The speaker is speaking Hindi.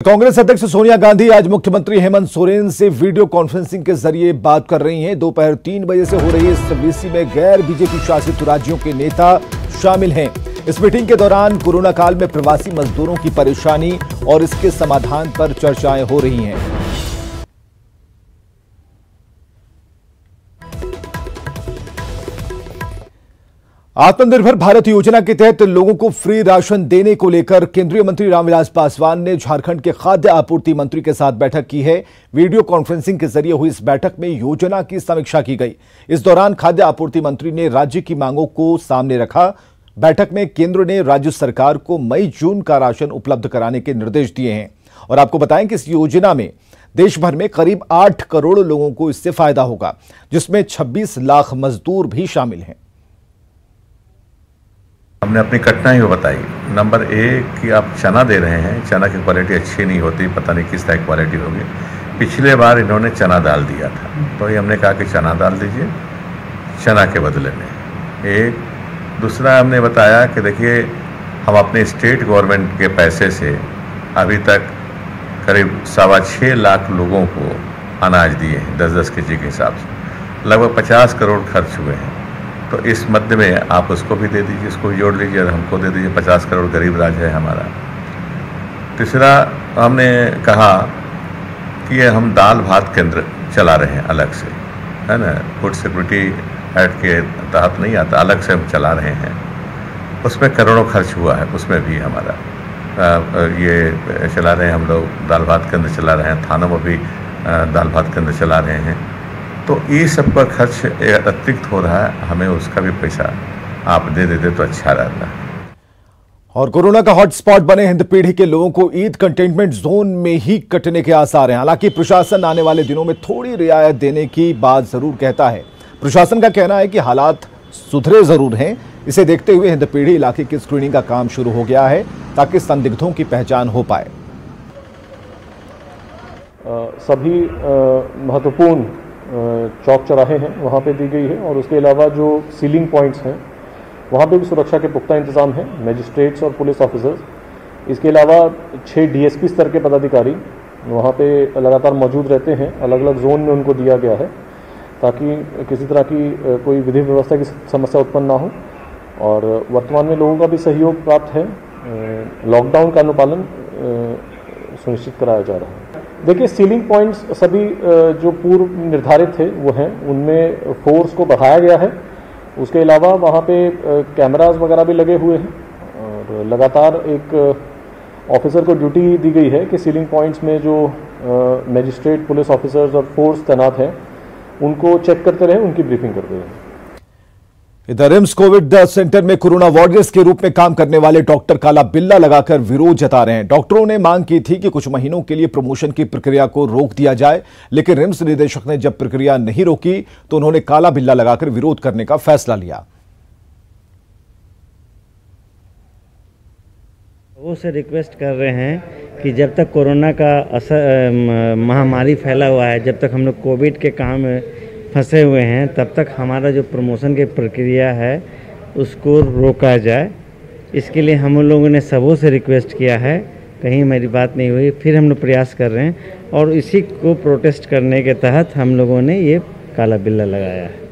कांग्रेस अध्यक्ष सोनिया गांधी आज मुख्यमंत्री हेमंत सोरेन से वीडियो कॉन्फ्रेंसिंग के जरिए बात कर रही हैं। दोपहर 3 बजे से हो रही इस वीसी में गैर बीजेपी शासित राज्यों के नेता शामिल हैं। इस मीटिंग के दौरान कोरोना काल में प्रवासी मजदूरों की परेशानी और इसके समाधान पर चर्चाएं हो रही हैं। आत्मनिर्भर भारत योजना के तहत लोगों को फ्री राशन देने को लेकर केंद्रीय मंत्री रामविलास पासवान ने झारखंड के खाद्य आपूर्ति मंत्री के साथ बैठक की है। वीडियो कॉन्फ्रेंसिंग के जरिए हुई इस बैठक में योजना की समीक्षा की गई। इस दौरान खाद्य आपूर्ति मंत्री ने राज्य की मांगों को सामने रखा। बैठक में केंद्र ने राज्य सरकार को मई जून का राशन उपलब्ध कराने के निर्देश दिए हैं। और आपको बताएं कि इस योजना में देश भर में करीब 8 करोड़ लोगों को इससे फायदा होगा, जिसमें 26 लाख मजदूर भी शामिल हैं। हमने अपनी कठिनाई बताई। नंबर 1 कि आप चना दे रहे हैं, चना की क्वालिटी अच्छी नहीं होती, पता नहीं किस तरह की क्वालिटी होगी। पिछले बार इन्होंने चना दाल दिया था, तो ये हमने कहा कि चना दाल दीजिए चना के बदले में। एक दूसरा हमने बताया कि देखिए, हम अपने स्टेट गवर्नमेंट के पैसे से अभी तक करीब 6.25 लाख लोगों को अनाज दिए हैं, 10-10 केजी के हिसाब से। लगभग 50 करोड़ खर्च हुए हैं। तो इस मध्य में आप उसको भी दे दीजिए, इसको जोड़ लीजिए और हमको दे दीजिए। 50 करोड़ गरीब राज्य है हमारा। तीसरा हमने कहा कि ये हम दाल भात केंद्र चला रहे हैं अलग से, है ना, फूड सिक्योरिटी एक्ट के तहत नहीं आता, अलग से हम चला रहे हैं। उसमें करोड़ों खर्च हुआ है, उसमें भी हमारा ये चला रहे हैं हम लोग। दाल भात केंद्र चला रहे हैं, थानों में भी दाल भात केंद्र चला रहे हैं। तो ये सब का खर्च अतिरिक्त हो रहा है, हमें उसका भी पैसा आप दे देते तो अच्छा रहता। और कोरोना का हॉटस्पॉट बने हिंदपीढ़ी के लोगों को ईद कंटेनमेंट जोन में ही कटने के आसार हैं। हालांकि प्रशासन आने वाले दिनों में थोड़ी रियायत देने की बात जरूर कहता है। प्रशासन का कहना है कि हालात सुधरे जरूर हैं। इसे देखते हुए हिंदपीढ़ी इलाके की स्क्रीनिंग का काम शुरू हो गया है ताकि संदिग्धों की पहचान हो पाए। सभी महत्वपूर्ण चौक चौराहे हैं वहाँ पे दी गई है, और उसके अलावा जो सीलिंग पॉइंट्स हैं वहाँ पे भी सुरक्षा के पुख्ता इंतजाम हैं, मजिस्ट्रेट्स और पुलिस ऑफिसर्स। इसके अलावा 6 डीएसपी स्तर के पदाधिकारी वहाँ पे लगातार मौजूद रहते हैं। अलग अलग जोन में उनको दिया गया है ताकि किसी तरह की कोई विधि व्यवस्था की समस्या उत्पन्न ना हो। और वर्तमान में लोगों का भी सहयोग प्राप्त है। लॉकडाउन का अनुपालन सुनिश्चित कराया जा रहा है। देखिए, सीलिंग पॉइंट्स सभी जो पूर्व निर्धारित थे वो हैं, उनमें फोर्स को बढ़ाया गया है। उसके अलावा वहाँ पे कैमरास वगैरह भी लगे हुए हैं, और लगातार एक ऑफिसर को ड्यूटी दी गई है कि सीलिंग पॉइंट्स में जो मजिस्ट्रेट, पुलिस ऑफिसर्स और फोर्स तैनात हैं उनको चेक करते रहें, उनकी ब्रीफिंग करते रहें। इधर रिम्स कोविड सेंटर में कोरोना वॉरियर्स के रूप में काम करने वाले डॉक्टर काला बिल्ला लगाकर विरोध जता रहे हैं। डॉक्टरों ने मांग की थी कि कुछ महीनों के लिए प्रमोशन की प्रक्रिया को रोक दिया जाए, लेकिन रिम्स निदेशक ने जब प्रक्रिया नहीं रोकी तो उन्होंने काला बिल्ला लगाकर विरोध करने का फैसला लिया। वो से रिक्वेस्ट कर रहे हैं कि जब तक कोरोना का असर महामारी फैला हुआ है, जब तक हम लोग कोविड के काम फंसे हुए हैं, तब तक हमारा जो प्रमोशन की प्रक्रिया है उसको रोका जाए। इसके लिए हम लोगों ने सबों से रिक्वेस्ट किया है, कहीं मेरी बात नहीं हुई, फिर हम लोग प्रयास कर रहे हैं और इसी को प्रोटेस्ट करने के तहत हम लोगों ने ये काला बिल्ला लगाया है।